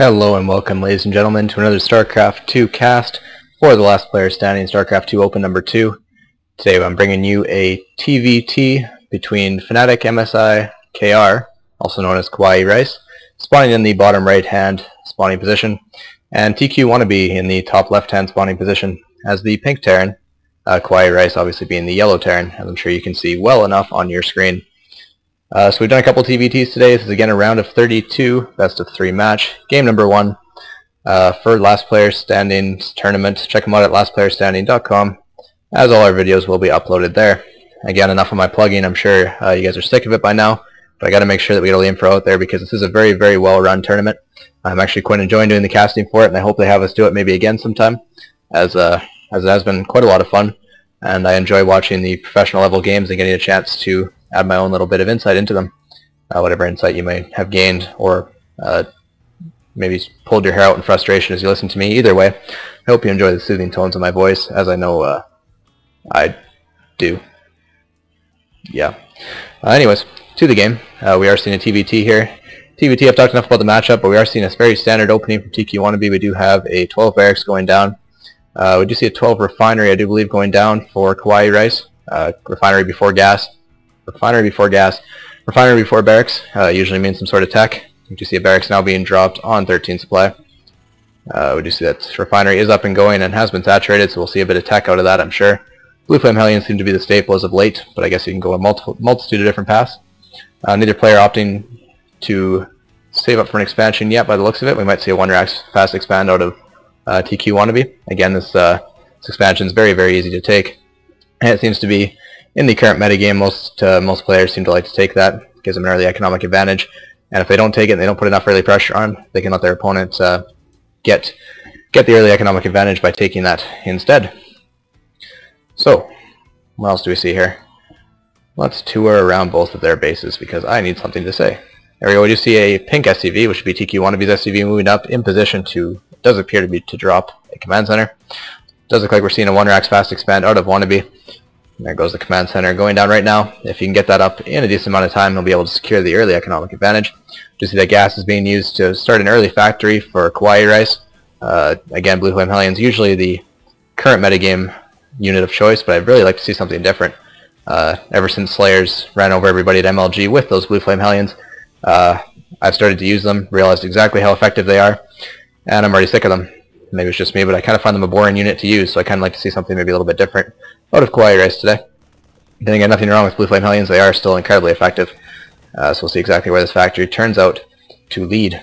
Hello and welcome, ladies and gentlemen, to another StarCraft 2 cast for the Last Player Standing StarCraft 2 Open number 2. Today I'm bringing you a TVT between FnaticMSiKR, also known as kawaiirice, spawning in the bottom right hand spawning position, and tQWannaBe in the top left hand spawning position as the pink Terran, kawaiirice obviously being the yellow Terran, as I'm sure you can see well enough on your screen. So we've done a couple TVTs today. This is again a round of 32, best of 3 match, game number 1 for Last Player Standing tournament. Check them out at lastplayerstanding.com, as all our videos will be uploaded there. Again, enough of my plugging. I'm sure you guys are sick of it by now, but I got to make sure that we get all the info out there because this is a very, very well-run tournament. I'm actually quite enjoying doing the casting for it, and I hope they have us do it maybe again sometime, as it has been quite a lot of fun, and I enjoy watching the professional level games and getting a chance to add my own little bit of insight into them. Whatever insight you may have gained or maybe pulled your hair out in frustration as you listen to me. Either way, I hope you enjoy the soothing tones of my voice, as I know I do. Yeah. Anyways, to the game. We are seeing a TVT here. TVT, I've talked enough about the matchup, but we are seeing a very standard opening from tQWannaBe. We do have a 12 barracks going down. We do see a 12 refinery, I do believe, going down for kawaiirice. Refinery before gas. Refinery before gas. Refinery before barracks usually means some sort of tech. You do see a barracks now being dropped on 13 supply. We do see that refinery is up and going and has been saturated, so we'll see a bit of tech out of that, I'm sure. Blue Flame Hellions seem to be the staple as of late, but I guess you can go a multitude of different paths. Neither player opting to save up for an expansion yet by the looks of it. We might see a one rack fast expand out of tQWannaBe. Again, this expansion is very, very easy to take, and it seems to be in the current metagame. Most players seem to like to take that. It gives them an early economic advantage, and if they don't take it and they don't put enough early pressure on, they can let their opponent get the early economic advantage by taking that instead. So, what else do we see here? Let's tour around both of their bases because I need something to say. There we go. We do see a pink SCV, which would be tQWannaBe's SCV, moving up in position to, does appear to drop a command center. Does look like we're seeing a one rack fast expand out of Wannabe. There goes the command center going down right now. If you can get that up in a decent amount of time, you'll be able to secure the early economic advantage. You see that gas is being used to start an early factory for kawaiirice. Again, Blue Flame Hellions usually the current metagame unit of choice, but I'd really like to see something different. Ever since Slayers ran over everybody at MLG with those Blue Flame Hellions, I've started to use them, realized exactly how effective they are, and I'm already sick of them. Maybe it's just me, but I kind of find them a boring unit to use, so I kind of like to see something maybe a little bit different out of kawaiirice today. Then again, nothing wrong with Blue Flame Hellions. They are still incredibly effective. So we'll see exactly where this factory turns out to lead.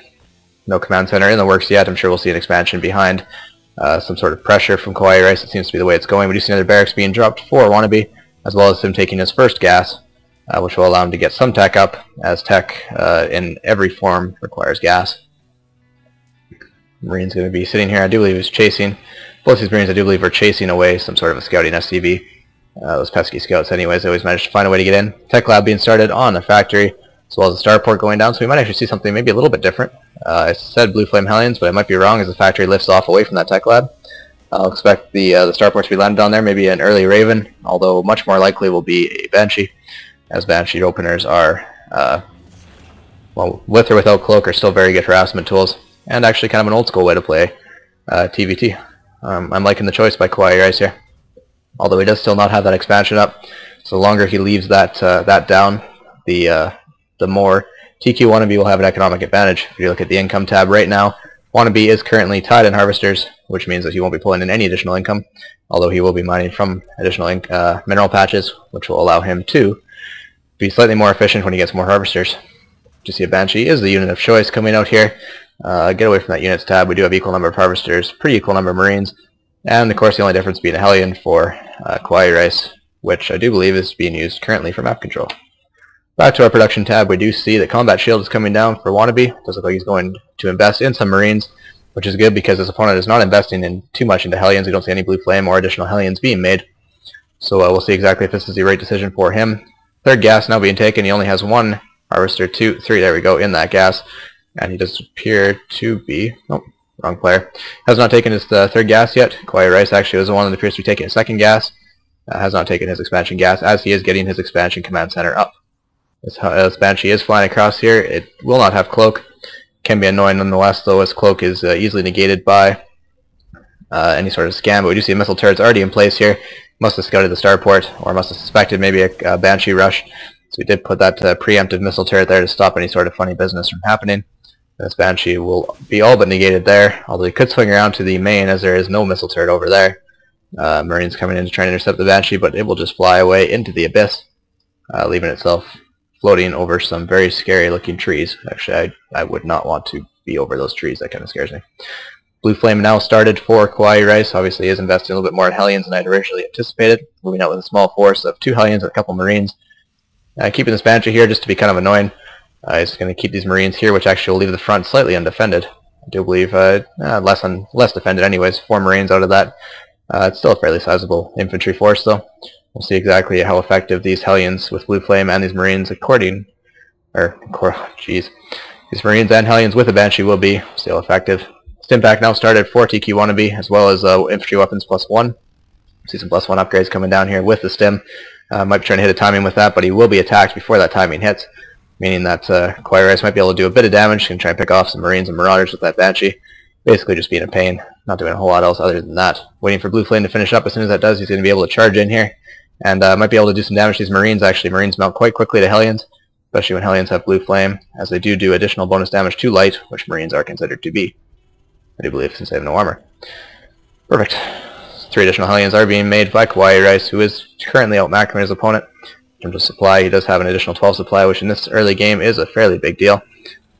No command center in the works yet. I'm sure we'll see an expansion behind some sort of pressure from kawaiirice. It seems to be the way it's going. We do see another barracks being dropped for Wannabe, as well as him taking his first gas, which will allow him to get some tech up, as tech in every form requires gas. Marine's going to be sitting here. I do believe he's chasing. Both these Marines, I do believe, are chasing away some sort of a scouting SCV. Those pesky scouts, anyways, they always manage to find a way to get in. Tech lab being started on the factory, as well as the starport going down, so we might actually see something maybe a little bit different. I said Blue Flame Hellions, but I might be wrong as the factory lifts off away from that tech lab. I'll expect the starport to be landed on there, maybe an early Raven, although much more likely will be a Banshee, as Banshee openers are, well, with or without cloak, are still very good harassment tools, and actually kind of an old school way to play TVT. I'm liking the choice by kawaiirice here, although he does still not have that expansion up. So the longer he leaves that down, the more tQWannaBe will have an economic advantage. If you look at the income tab right now, Wannabe is currently tied in harvesters, which means that he won't be pulling in any additional income, although he will be mining from additional mineral patches, which will allow him to be slightly more efficient when he gets more harvesters. You see a Banshee is the unit of choice coming out here. Get away from that units tab. We do have equal number of harvesters, pretty equal number of Marines, and of course the only difference being a Hellion for kawaiirice, which I do believe is being used currently for map control. Back to our production tab, we do see that combat shield is coming down for Wannabe. Does look like he's going to invest in some Marines, which is good because his opponent is not investing in too much into Hellions. We don't see any Blue Flame or additional Hellions being made, so we'll see exactly if this is the right decision for him. Third gas now being taken. He only has one harvester, 2, 3, there we go, in that gas. And he does appear to be, nope, wrong player. Has not taken his third gas yet. kawaiirice actually was the one that appears to be taking his second gas. Has not taken his expansion gas, as he is getting his expansion command center up. This Banshee is flying across here. It will not have cloak. Can be annoying nonetheless, though, as Cloak is easily negated by any sort of scan. But we do see a missile turret's already in place here. Must have scouted the starport, or must have suspected maybe a Banshee rush. So we did put that preemptive missile turret there to stop any sort of funny business from happening. This Banshee will be all but negated there, although he could swing around to the main as there is no missile turret over there. Marines coming in to try and intercept the Banshee, but it will just fly away into the abyss, leaving itself floating over some very scary looking trees. Actually, I would not want to be over those trees. That kind of scares me. Blue Flame now started for kawaiirice. Obviously is investing a little bit more in Hellions than I'd originally anticipated, moving out with a small force of 2 Hellions and a couple Marines. Keeping this Banshee here just to be kind of annoying. He's going to keep these Marines here, which actually will leave the front slightly undefended. I do believe less defended anyways. 4 Marines out of that. It's still a fairly sizable infantry force, though. We'll see exactly how effective these Hellions with Blue Flame and these Marines these Marines and Hellions with a Banshee will be still effective. Stim pack now started for tQWannaBe, as well as infantry weapons +1. See some +1 upgrades coming down here with the Stim. Might be trying to hit a timing with that, but he will be attacked before that timing hits, meaning that kawaiirice might be able to do a bit of damage. Can try and pick off some Marines and Marauders with that Banshee. Basically just being a pain, not doing a whole lot else other than that. Waiting for Blue Flame to finish up. As soon as that does, he's going to be able to charge in here, and might be able to do some damage to these Marines. Actually, Marines mount quite quickly to Hellions, especially when Hellions have Blue Flame, as they do additional bonus damage to light, which Marines are considered to be, I do believe, since they have no armor. Perfect. 3 additional Hellions are being made by kawaiirice, who is currently out macroing his opponent. In terms of supply, he does have an additional 12 supply, which in this early game is a fairly big deal.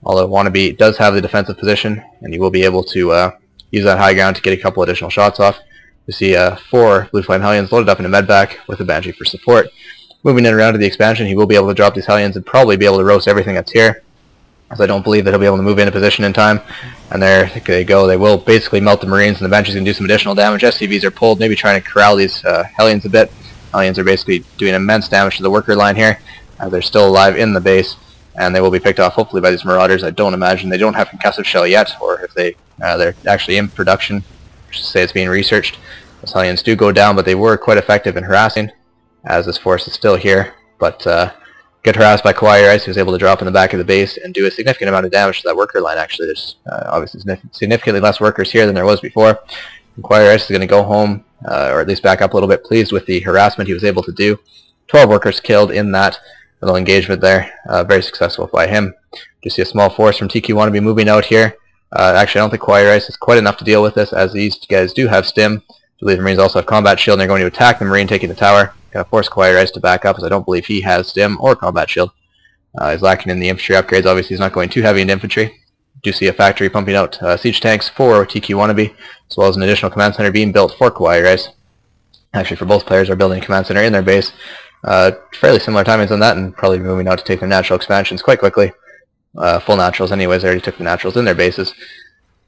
Although Wannabe does have the defensive position, and you will be able to use that high ground to get a couple additional shots off. You see 4 Blue Flame Hellions loaded up in a medvac with a Banshee for support. Moving in around to the expansion, he will be able to drop these Hellions and probably be able to roast everything that's here, as I don't believe that he'll be able to move into position in time. And there they go. They will basically melt the Marines, and the Banshee's going to do some additional damage. SCVs are pulled, maybe trying to corral these Hellions a bit. Hellions are basically doing immense damage to the worker line here. They're still alive in the base, and they will be picked off hopefully by these Marauders. I don't imagine they don't have concussive shell yet, or if they're actually in production, I should say it's being researched. Those Hellions do go down, but they were quite effective in harassing, as this force is still here. But get harassed by kawaiirice, who was able to drop in the back of the base and do a significant amount of damage to that worker line. Actually, there's obviously significantly less workers here than there was before. kawaiirice is going to go home, or at least back up a little bit, pleased with the harassment he was able to do. 12 workers killed in that little engagement there. Very successful by him. You see a small force from tQWannaBe moving out here. Actually, I don't think kawaiirice is quite enough to deal with this, as these guys do have Stim. I believe the Marines also have combat shield, and they're going to attack the Marine taking the tower. Going to force kawaiirice to back up, as I don't believe he has Stim or combat shield. He's lacking in the infantry upgrades. Obviously, he's not going too heavy into infantry. Do see a factory pumping out siege tanks for tQWannaBe, as well as an additional command center being built for kawaiirice. Actually, for both players are building a command center in their base. Fairly similar timings on that, and probably moving out to take their natural expansions quite quickly. Full naturals anyways. They already took the naturals in their bases.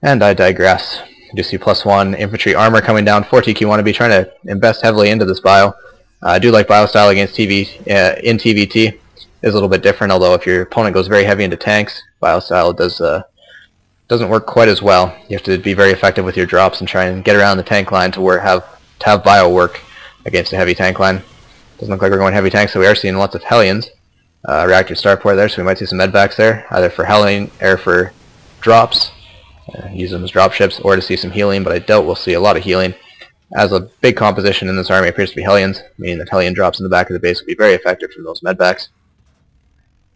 And I digress. You do see +1 infantry armor coming down for tQWannaBe, trying to invest heavily into this bio. I do like bio style against in TVT. Is a little bit different, although if your opponent goes very heavy into tanks, bio style doesn't work quite as well. You have to be very effective with your drops and try and get around the tank line to have bio work against a heavy tank line. Doesn't look like we're going heavy tanks, so we are seeing lots of Hellions. Reactor starport there, so we might see some medvacs there, either for Hellion or for drops. Use them as drop ships, or to see some healing, but I doubt we'll see a lot of healing, as a big composition in this army appears to be Hellions, meaning that Hellion drops in the back of the base will be very effective from those medvacs.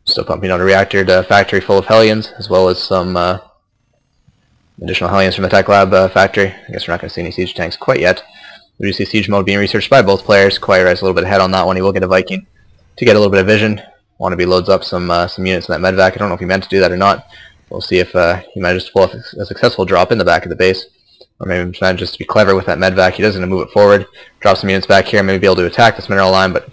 Still pumping out a reactor to factory full of Hellions, as well as some additional Hellions from the Tech Lab factory. I guess we're not going to see any siege tanks quite yet. We do see siege mode being researched by both players. kawaiirice a little bit ahead on that one. He will get a Viking to get a little bit of vision. Wannabe loads up some units in that medvac. I don't know if he meant to do that or not. We'll see if he manages to pull off a successful drop in the back of the base, or maybe he manages to be clever with that medvac. He does going to move it forward, drop some units back here, maybe be able to attack this mineral line, but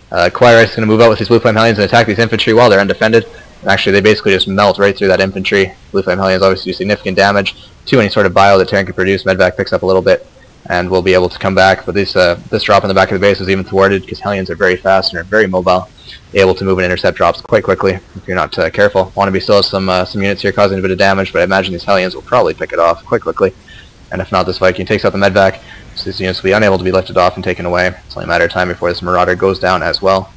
kawaiirice is going to move out with these Blue Flame Hellions and attack these infantry while they're undefended. Actually, they basically just melt right through that infantry. Blue Flame Hellions obviously do significant damage to any sort of bio that Terran can produce. Medvac picks up a little bit, and will be able to come back. But this drop in the back of the base is even thwarted, because Hellions are very fast and are very mobile, able to move and intercept drops quite quickly if you're not careful. Wannabe still has some units here causing a bit of damage, but I imagine these Hellions will probably pick it off quite quickly. And if not, this Viking takes out the medvac, so these units will be unable to be lifted off and taken away. It's only a matter of time before this Marauder goes down as well.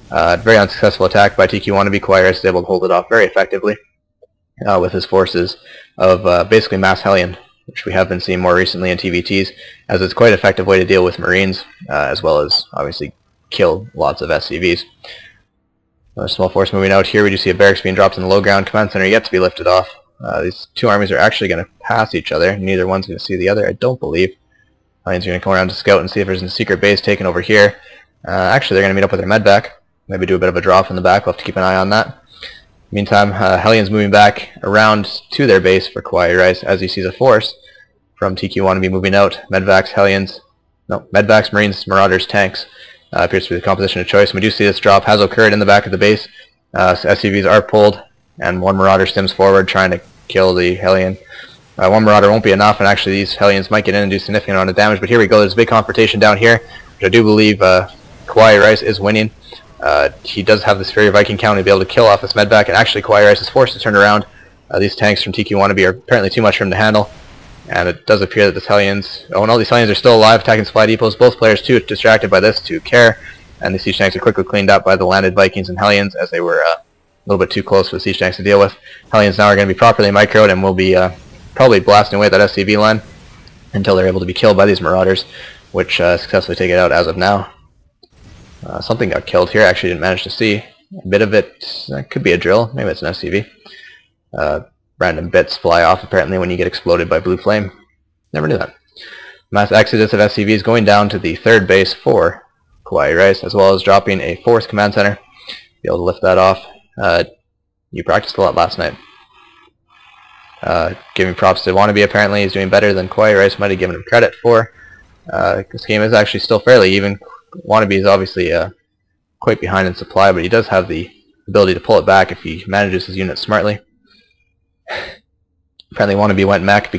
Very unsuccessful attack by tQWannaBe. kawaiirice is able to hold it off very effectively. with his forces of basically mass Hellion, which we have been seeing more recently in TVTs, as it's quite an effective way to deal with Marines, as well as obviously kill lots of SCVs. A small force moving out here. We do see a barracks being dropped in the low ground. Command center yet to be lifted off. These two armies are actually going to pass each other. Neither one's going to see the other, I don't believe. Hellions are going to come around to scout and see if there's a secret base taken over here. Actually, they're going to meet up with their medvac. Maybe do a bit of a draw from the back. We'll have to keep an eye on that. Meantime, Hellions moving back around to their base for kawaiirice, as he sees a force from tQWannaBe moving out. Medvacs, Hellions, no, Medvacs, Marines, Marauders, Tanks. Appears to be the composition of choice. And we do see this drop has occurred in the back of the base. So SCVs are pulled, and one Marauder stims forward trying to kill the Hellion. One Marauder won't be enough, and actually these Hellions might get in and do significant amount of damage. But here we go. There's a big confrontation down here, which I do believe kawaiirice is winning. He does have this Fury Viking count to be able to kill off this medvac, and actually kawaiirice is forced to turn around. These tanks from tQWannaBe are apparently too much for him to handle. And it does appear that this Hellions... Oh no, these Hellions are still alive, attacking supply depots. Both players too distracted by this to care. And the siege tanks are quickly cleaned up by the landed Vikings and Hellions, as they were a little bit too close for the siege tanks to deal with. Hellions now are going to be properly microed and will be probably blasting away at that SCV line until they're able to be killed by these Marauders, which successfully take it out as of now. Something got killed here. I actually didn't manage to see. A bit of it could be a drill. Maybe it's an SCV. Random bits fly off apparently when you get exploded by blue flame. Never knew that. Mass exodus of SCVs going down to the third base for kawaiirice, as well as dropping a fourth command center. Be able to lift that off. You practiced a lot last night. Giving props to Wannabe, apparently he's doing better than kawaiirice might have given him credit for. This game is actually still fairly even. Wannabe is obviously quite behind in supply, but he does have the ability to pull it back if he manages his units smartly. Apparently Wannabe went mech.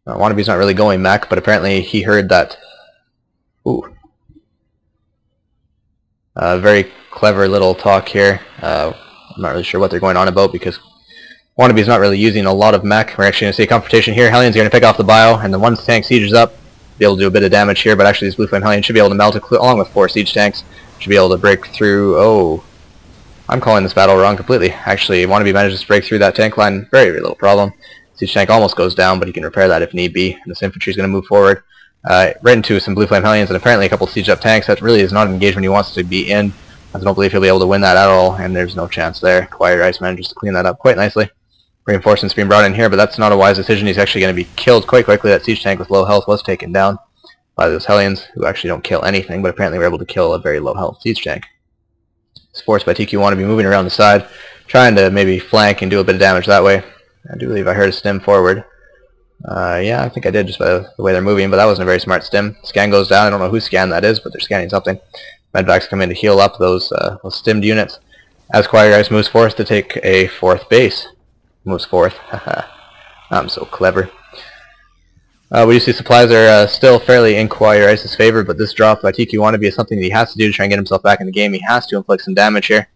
Wannabe's not really going mech, but apparently he heard that... Ooh. Very clever little talk here. I'm not really sure what they're going on about, because Wannabe's not really using a lot of mech. We're actually going to see a confrontation here. Hellions are going to pick off the bio, and the one tank sieges up. Be able to do a bit of damage here, but actually these blue flame Hellions should be able to melt it, along with 4 siege tanks. Should be able to break through... Oh, I'm calling this battle wrong completely. Actually, Wannabe manages to break through that tank line. Very, very little problem. Siege tank almost goes down, but he can repair that if need be. And this infantry is going to move forward right into some blue flame Hellions, and apparently a couple siege up tanks. That really is not an engagement he wants to be in. I don't believe he'll be able to win that at all, and there's no chance there. kawaiirice manages to clean that up quite nicely. Reinforcements being brought in here, but that's not a wise decision. He's actually going to be killed quite quickly. That siege tank with low health was taken down by those Hellions, who actually don't kill anything, but apparently were able to kill a very low health siege tank. It's forced by tQWannaBe moving around the side, trying to maybe flank and do a bit of damage that way. I do believe I heard a stim forward. Yeah, I think I did just by the way they're moving, but that wasn't a very smart stim. Scan goes down. I don't know whose scan that is, but they're scanning something. Medvacs come in to heal up those stimmed units. As kawaiirice moves forth to take a 4th base. Moves forth. I'm so clever. We do see supplies are still fairly in kawaiirice's favor, but this drop by tQWannaBe is something that he has to do to try and get himself back in the game. He has to inflict some damage here.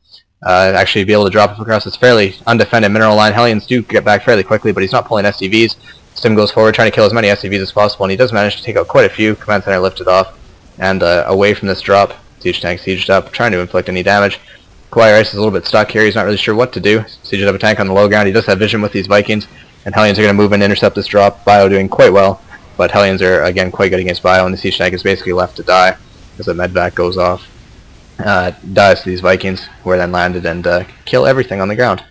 Actually be able to drop across this fairly undefended mineral line. Hellions do get back fairly quickly, but he's not pulling SCVs. Stim goes forward trying to kill as many SCVs as possible, and he does manage to take out quite a few. Command center lifted off, and away from this drop. Siege tank sieged up, trying to inflict any damage. kawaiirice is a little bit stuck here. He's not really sure what to do. Sieges up a tank on the low ground. He does have vision with these Vikings, and Hellions are going to move in and intercept this drop. Bio doing quite well, but Hellions are again quite good against Bio, and the siege tank is basically left to die as the medvac goes off. Dies to these Vikings, who are then landed and kill everything on the ground.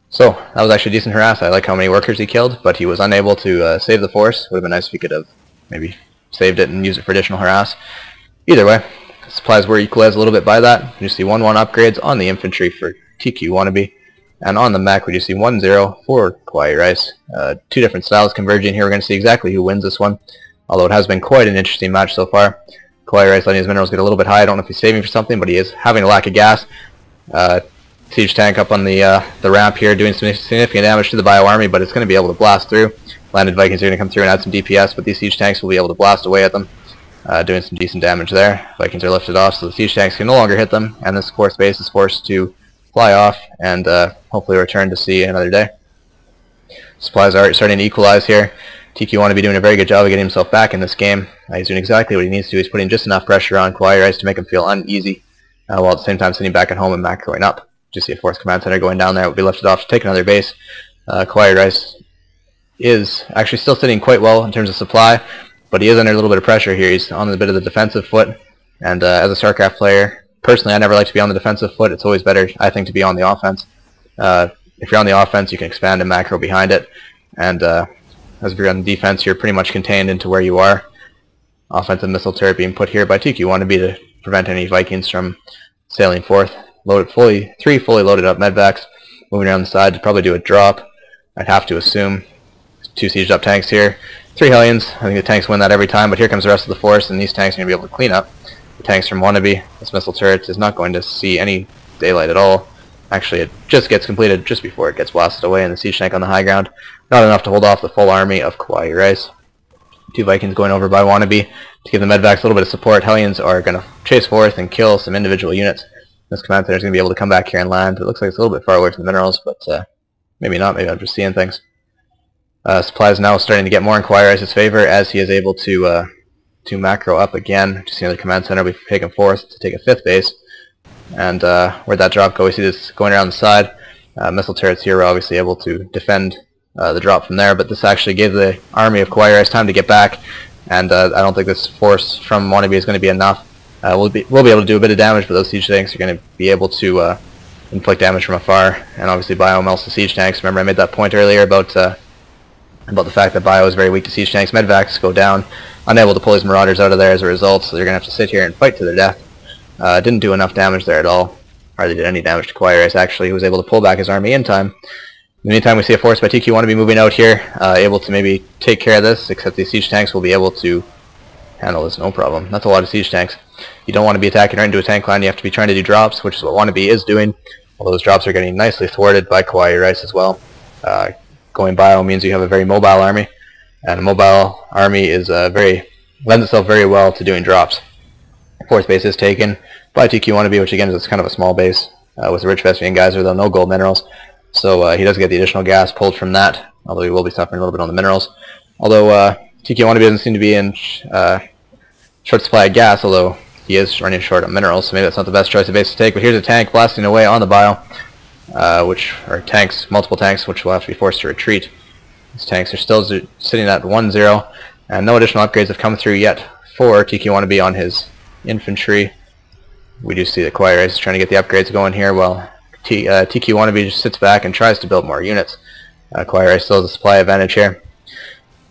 So, that was actually decent harass. I like how many workers he killed, but he was unable to save the force. Would have been nice if he could have maybe saved it and used it for additional harass. Either way, supplies were equalized a little bit by that. You see 1-1 upgrades on the infantry for tQWannaBe, and on the mech we do see 1-0 for kawaiirice. 2 different styles converging here. We're going to see exactly who wins this one, although it has been quite an interesting match so far. kawaiirice letting his minerals get a little bit high. I don't know if he's saving for something, but he is having a lack of gas. Siege tank up on the ramp here doing some significant damage to the bio army, but it's going to be able to blast through. Landed Vikings are going to come through and add some DPS, but these siege tanks will be able to blast away at them, doing some decent damage there. Vikings are lifted off, so the siege tanks can no longer hit them, and this 4th base is forced to fly off and hopefully return to see another day. Supplies are starting to equalize here. tQWannaBe doing a very good job of getting himself back in this game. He's doing exactly what he needs to. He's putting just enough pressure on kawaiirice to make him feel uneasy, while at the same time sitting back at home and macroing up. Just see a fourth command center going down there. It will be lifted off to take another base. kawaiirice is actually still sitting quite well in terms of supply, but he is under a little bit of pressure here. He's on a bit of the defensive foot, and as a StarCraft player, personally I never like to be on the defensive foot. It's always better, I think, to be on the offense. If you're on the offense, you can expand and macro behind it, and as if you're on the defense, you're pretty much contained into where you are. Offensive missile turret being put here by tQWannaBe to prevent any Vikings from sailing forth. Three fully loaded up medvacs moving around the side to probably do a drop, I'd have to assume. 2 sieged up tanks here. 3 Hellions. I think the tanks win that every time, but here comes the rest of the force, and these tanks are going to be able to clean up the tanks from Wannabe. This missile turret is not going to see any daylight at all. Actually, it just gets completed just before it gets blasted away in the siege tank on the high ground. Not enough to hold off the full army of kawaiirice. 2 Vikings going over by Wannabe to give the medvacs a little bit of support. Hellions are going to chase forth and kill some individual units. This command center is going to be able to come back here and land. It looks like it's a little bit far away from the minerals, but maybe not. Maybe I'm just seeing things. Supply is now starting to get more in kawaiirice's favor as he is able to macro up again. Just see another command center will be taken forth to take a 5th base. And where'd that drop go? We see this going around the side. Missile turrets here were obviously able to defend the drop from there, but this actually gave the army of kawaiirice time to get back, and I don't think this force from Wannabe is going to be enough. We'll be able to do a bit of damage, but those siege tanks are going to be able to inflict damage from afar, and obviously Bio melts the siege tanks. Remember I made that point earlier about the fact that Bio is very weak to siege tanks. Medvacs go down, unable to pull his marauders out of there as a result, so they're going to have to sit here and fight to their death. Didn't do enough damage there at all. Hardly did any damage to kawaiirice, actually. He was able to pull back his army in time. In the meantime, we see a force by tQWannaBe moving out here, able to maybe take care of this, except these siege tanks will be able to handle this no problem. That's a lot of siege tanks. You don't want to be attacking right into a tank line. You have to be trying to do drops, which is what Wannabe is doing, although those drops are getting nicely thwarted by kawaiirice as well. Going bio means you have a very mobile army, and a mobile army is lends itself very well to doing drops. 4th base is taken by tQWannaBe, which again is kind of a small base with a rich Vespian geyser, though no gold minerals. So he does get the additional gas pulled from that, although he will be suffering a little bit on the minerals. Although tQWannaBe doesn't seem to be in short supply of gas, although he is running short on minerals, so maybe that's not the best choice of base to take. But here's a tank blasting away on the bio, which are multiple tanks, which will have to be forced to retreat. These tanks are still sitting at 1-0, and no additional upgrades have come through yet for tQWannaBe on his infantry. We do see that kawaiirice is trying to get the upgrades going here, while tQWannaBe just sits back and tries to build more units. kawaiirice still has a supply advantage here.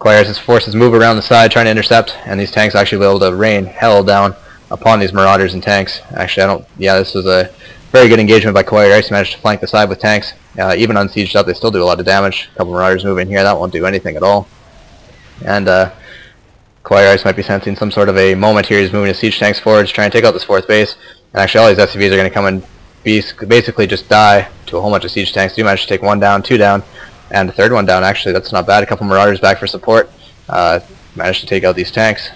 kawaiirice's forces move around the side trying to intercept, and these tanks actually will be able to rain hell down upon these marauders and tanks. Actually, this was a very good engagement by kawaiirice. Managed to flank the side with tanks. Even unsieged up, they still do a lot of damage. A couple marauders move in here, that won't do anything at all. And kawaiirice might be sensing some sort of a moment here. He's moving his siege tanks forward to try and take out this 4th base. And actually all these SCVs are going to come and basically just die to a whole bunch of siege tanks. Do manage to take 1 down, 2 down, and the 3rd one down. Actually, that's not bad. A couple marauders back for support. Managed to take out these tanks.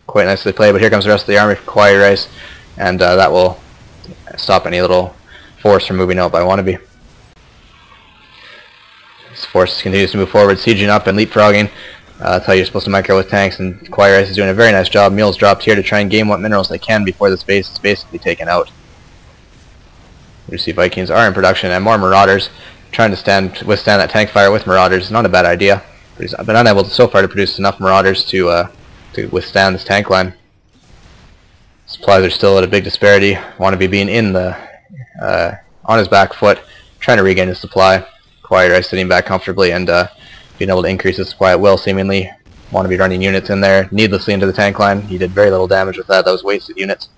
Quite nicely played, but here comes the rest of the army from kawaiirice, and that will stop any little force from moving out by Wannabe. This force continues to move forward, sieging up and leapfrogging. That's how you're supposed to micro with tanks, and kawaiirice is doing a very nice job. Mules dropped here to try and gain what minerals they can before this base is basically taken out. We see Vikings are in production, and more marauders trying to withstand that tank fire with marauders is not a bad idea. But he's been unable so far to produce enough marauders to withstand this tank line. Supplies are still at a big disparity. Wannabe being in the on his back foot, trying to regain his supply. kawaiirice sitting back comfortably and being able to increase his supply at will, seemingly. Wannabe running units in there needlessly into the tank line. He did very little damage with that. That was wasted units.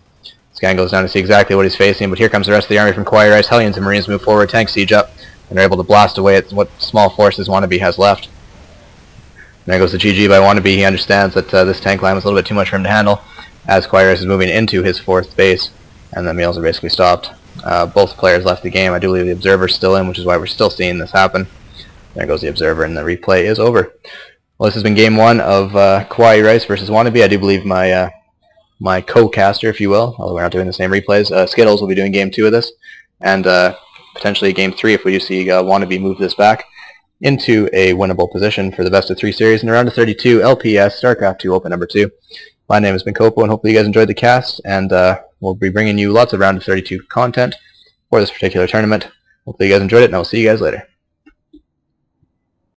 Scan goes down to see exactly what he's facing, but here comes the rest of the army from kawaiirice. Hellions and Marines move forward, tanks siege up, and they're able to blast away at what small forces Wannabe has left. And there goes the GG by Wannabe. He understands that this tank line was a little bit too much for him to handle, as kawaiirice is moving into his 4th base, and the meals are basically stopped. Both players left the game. I do believe the Observer's still in, which is why we're still seeing this happen. There goes the Observer, and the replay is over. Well, this has been game 1 of kawaiirice versus Wannabe. I do believe my co-caster, if you will, although we're not doing the same replays, Skittles will be doing game 2 of this, and potentially game 3 if we do see Wannabe move this back into a winnable position for the best of 3 series in a round of 32 LPS StarCraft 2 Open number 2. My name has been Kopo, and hopefully you guys enjoyed the cast, and we'll be bringing you lots of round of 32 content for this particular tournament. Hopefully you guys enjoyed it, and I'll see you guys later.